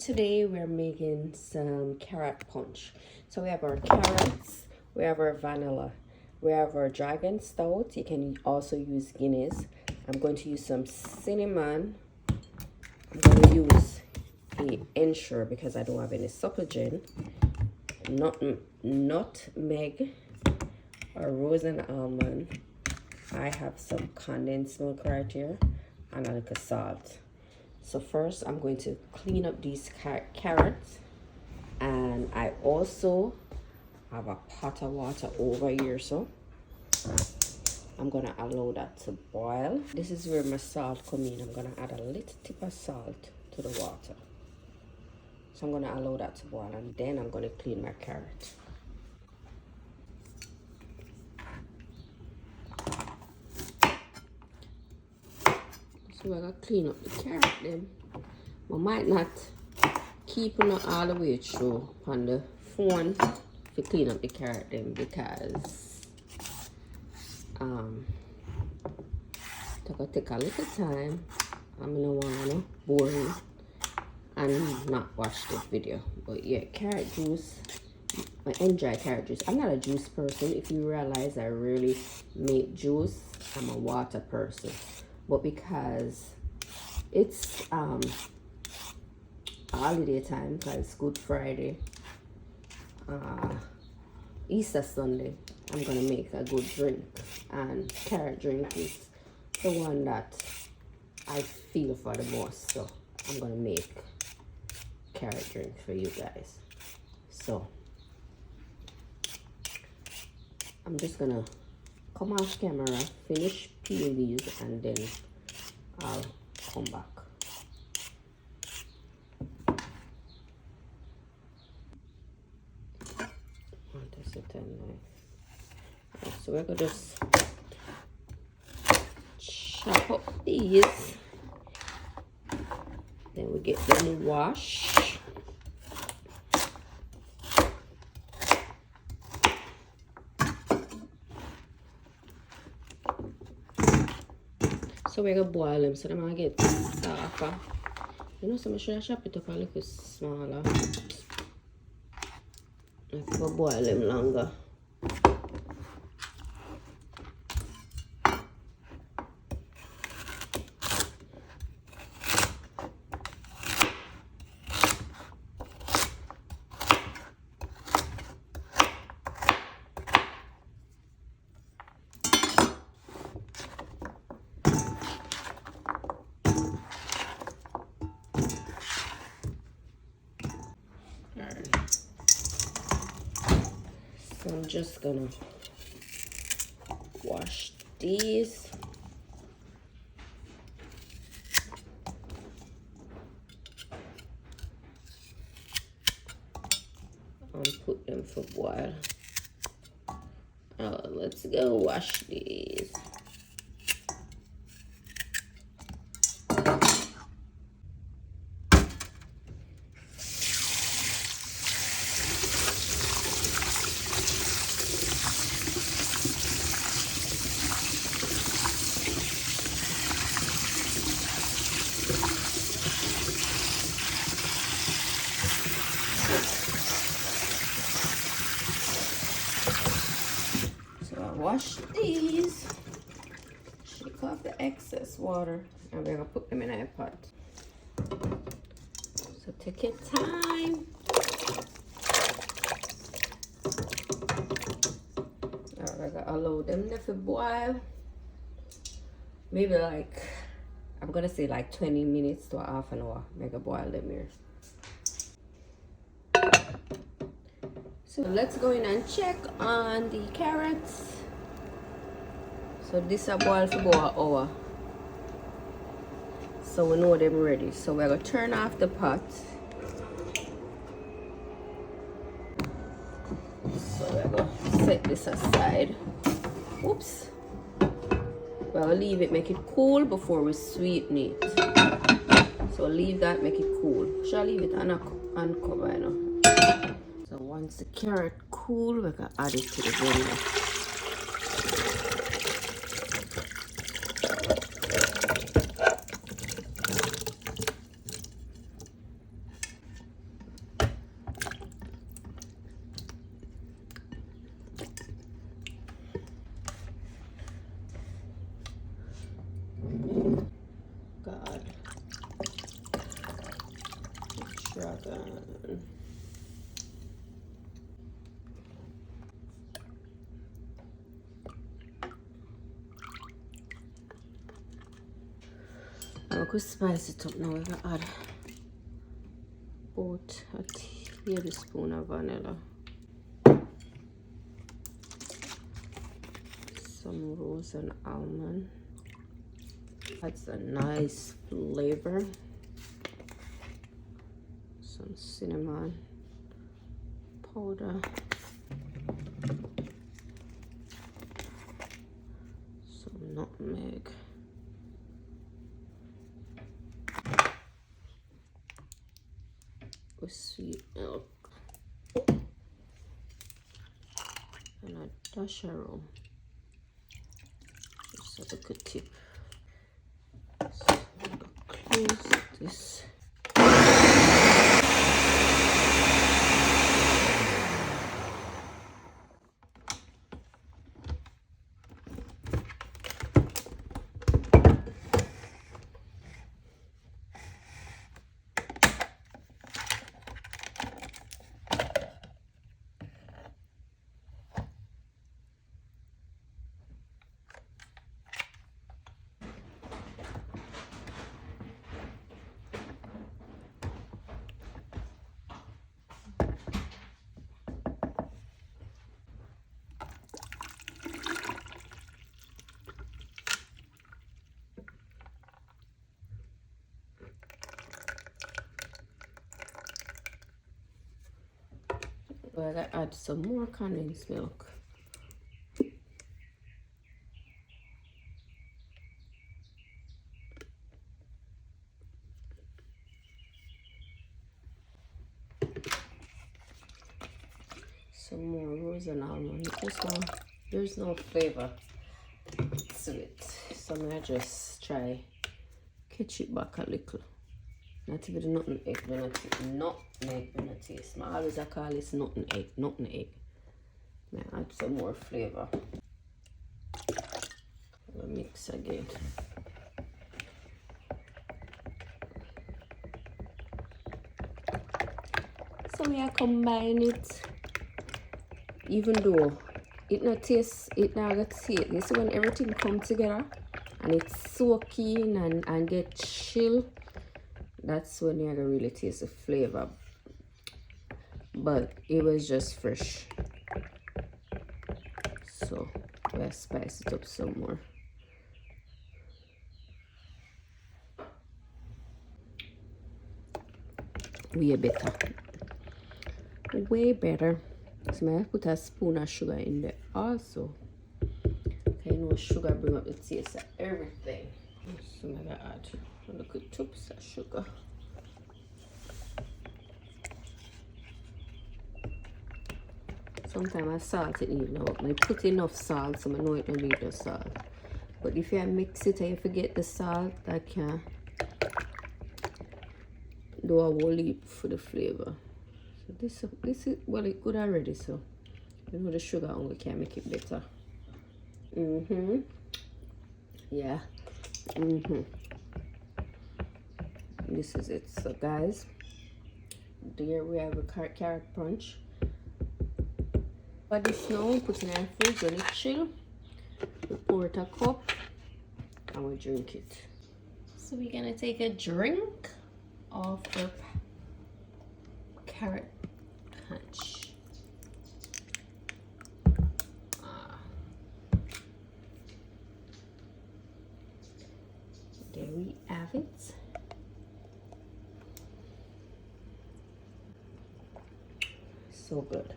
today we're making some carrot punch. So we have our carrots, we have our vanilla, we have our dragon stout. You can also use Guinness. I'm going to use some cinnamon. I'm going to use a ensure because I don't have any supple gin, nutmeg or rosy almond. I have some condensed milk right here and a little salt. So first I'm going to clean up these carrots, and I also have a pot of water over here, so I'm gonna allow that to boil. This is where my salt come in. I'm gonna add a little tip of salt to the water. So I'm gonna allow that to boil, and then I'm gonna clean my carrot. So I gotta clean up the carrot then. I might not keep it all the way through on the phone to clean up the carrot then, because it's gonna take a little time. I'm gonna wanna boring and not watch this video. But yeah, carrot juice. I enjoy carrot juice. I'm not a juice person. If you realize I really make juice, I'm a water person. But because it's holiday time, because Good Friday, Easter Sunday, I'm gonna make a good drink, and carrot drink is the one that I feel for the most, so I'm gonna make carrot drink for you guys. So I'm just gonna come off camera, finish peeling these, and then I'll come back. So we're gonna just chop up these, then we get them washed. So we're gonna boil them so they're gonna get softer. You know, so I should chop it up a little smaller. If I boil them longer. So I'm just gonna wash these. And put them for boil. Let's go wash these. Wash these, shake off the excess water, and we're gonna put them in a pot. So take your time. Alright, we're gonna allow them to boil. Maybe like, I'm gonna say like 20 minutes to half an hour. Make a boil them here. So let's go in and check on the carrots. So this a boil for about an hour. So we know them ready. So we're gonna turn off the pot. So we're gonna set this aside. Oops. We're gonna leave it, make it cool before we sweeten it. So leave that, make it cool. Shall I leave it uncovered now? So once the carrot cool, we're gonna add it to the blender. I could spice it up now. We're gonna add about a tablespoon of vanilla, some rose and almond. Adds a nice flavor. Some cinnamon powder, some nutmeg, with sweet milk, and a dash of rum. Just as a good tip. So I'm gonna close this. Well, I gotta add some more condensed milk. Some more rose and almond. There's no flavor to it. So I'm gonna just try catch it back a little. Not even nothing egg, nutmeg when I taste. I always call this nothing egg. Now add some more flavor. I'll mix again. So we are combine it. Even though it not taste, it not get taste. You see when everything come together and it's soaking and get chill. That's when you're gonna really taste the flavor. But it was just fresh. So let's spice it up some more. Way better. Way better. So I put a spoon of sugar in there also. Okay, you know sugar bring up the taste of everything. So I'm gonna add a little tubs of sugar. Sometimes I salt it even out. I put enough salt so I know it don't need no salt. But if you mix it and you forget the salt, I can do a whole heap for the flavor. So this is well, it's good already. So you know the sugar only can make it better. Yeah. This is it. So guys, there we have a carrot punch. But this now, put in our fridge, let it chill. We pour it a cup and we drink it. So we're gonna take a drink of our carrot punch. There we have it. So good.